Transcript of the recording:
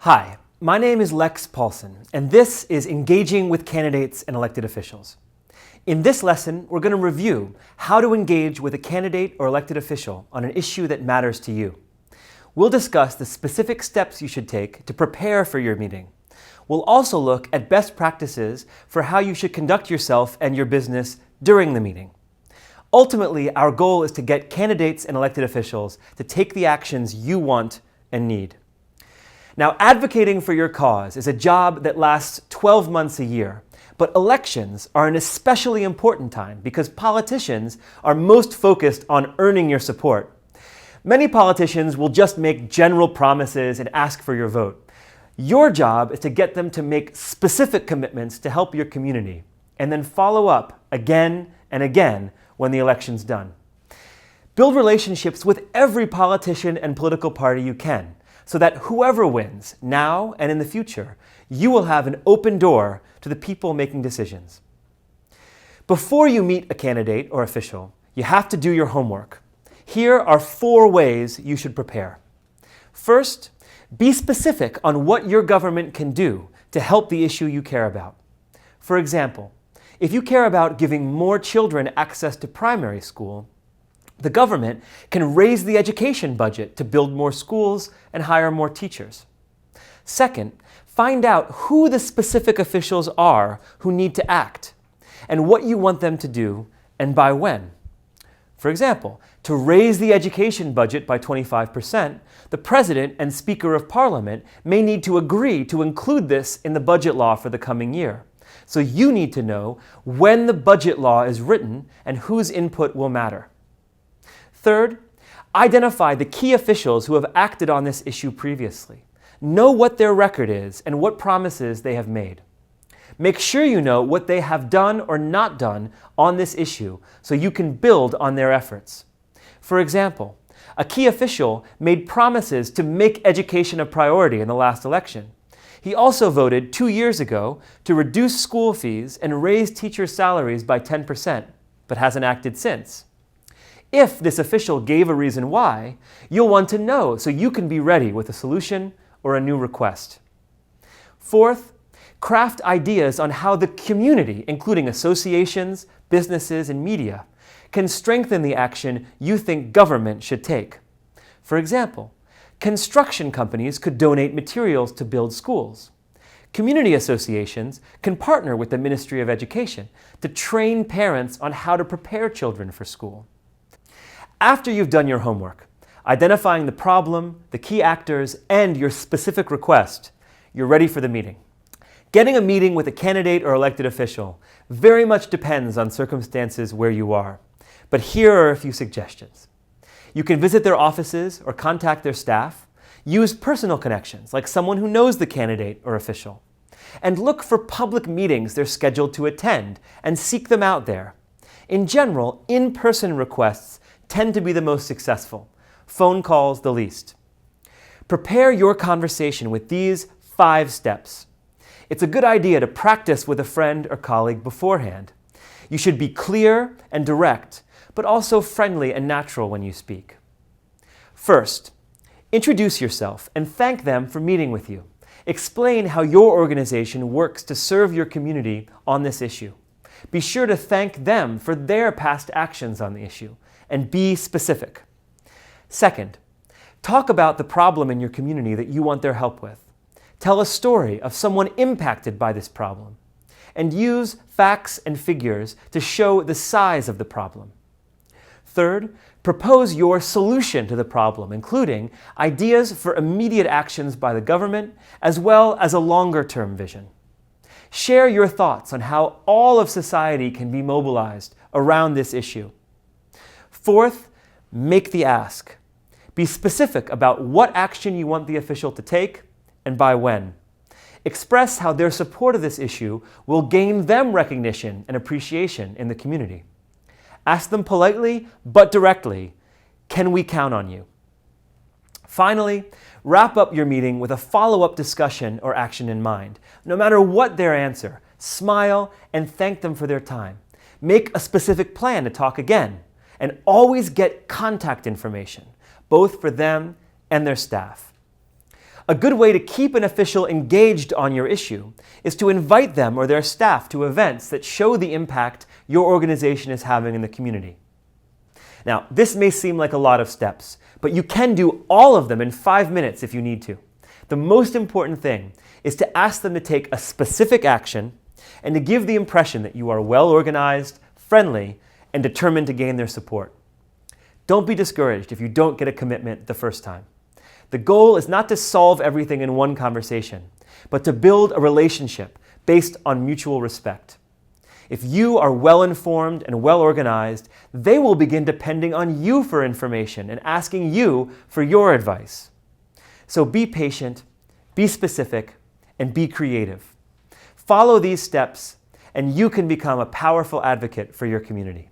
Hi, my name is Lex Paulson, and this is Engaging with Candidates and Elected Officials. In this lesson, we're going to review how to engage with a candidate or elected official on an issue that matters to you. We'll discuss the specific steps you should take to prepare for your meeting. We'll also look at best practices for how you should conduct yourself and your business during the meeting. Ultimately, our goal is to get candidates and elected officials to take the actions you want and need. Now, advocating for your cause is a job that lasts 12 months a year, but elections are an especially important time because politicians are most focused on earning your support. Many politicians will just make general promises and ask for your vote. Your job is to get them to make specific commitments to help your community, and then follow up again and again when the election's done. Build relationships with every politician and political party you can, so that whoever wins, now and in the future, you will have an open door to the people making decisions. Before you meet a candidate or official, you have to do your homework. Here are 4 ways you should prepare. First, be specific on what your government can do to help the issue you care about. For example, if you care about giving more children access to primary school, the government can raise the education budget to build more schools and hire more teachers. Second, find out who the specific officials are who need to act and what you want them to do and by when. For example, to raise the education budget by 25%, the President and Speaker of Parliament may need to agree to include this in the budget law for the coming year. So you need to know when the budget law is written and whose input will matter. Third, identify the key officials who have acted on this issue previously. Know what their record is and what promises they have made. Make sure you know what they have done or not done on this issue so you can build on their efforts. For example, a key official made promises to make education a priority in the last election. He also voted 2 years ago to reduce school fees and raise teachers' salaries by 10%, but hasn't acted since. If this official gave a reason why, you'll want to know so you can be ready with a solution or a new request. Fourth, craft ideas on how the community, including associations, businesses, and media, can strengthen the action you think government should take. For example, construction companies could donate materials to build schools. Community associations can partner with the Ministry of Education to train parents on how to prepare children for school. After you've done your homework, identifying the problem, the key actors, and your specific request, you're ready for the meeting. Getting a meeting with a candidate or elected official very much depends on circumstances where you are. But here are a few suggestions. You can visit their offices or contact their staff. Use personal connections, like someone who knows the candidate or official. And look for public meetings they're scheduled to attend and seek them out there. In general, in-person requests tend to be the most successful. Phone calls the least. Prepare your conversation with these 5 steps. It's a good idea to practice with a friend or colleague beforehand. You should be clear and direct, but also friendly and natural when you speak. First, introduce yourself and thank them for meeting with you. Explain how your organization works to serve your community on this issue. Be sure to thank them for their past actions on the issue, and be specific. Second, talk about the problem in your community that you want their help with. Tell a story of someone impacted by this problem, and use facts and figures to show the size of the problem. Third, propose your solution to the problem, including ideas for immediate actions by the government, as well as a longer-term vision. Share your thoughts on how all of society can be mobilized around this issue. Fourth, make the ask. Be specific about what action you want the official to take and by when. Express how their support of this issue will gain them recognition and appreciation in the community. Ask them politely but directly, can we count on you? Finally, wrap up your meeting with a follow-up discussion or action in mind. No matter what their answer, smile and thank them for their time. Make a specific plan to talk again. And always get contact information, both for them and their staff. A good way to keep an official engaged on your issue is to invite them or their staff to events that show the impact your organization is having in the community. Now, this may seem like a lot of steps, but you can do all of them in 5 minutes if you need to. The most important thing is to ask them to take a specific action and to give the impression that you are well organized, friendly, and determined to gain their support. Don't be discouraged if you don't get a commitment the first time. The goal is not to solve everything in one conversation, but to build a relationship based on mutual respect. If you are well informed and well organized, they will begin depending on you for information and asking you for your advice. So be patient, be specific, and be creative. Follow these steps, and you can become a powerful advocate for your community.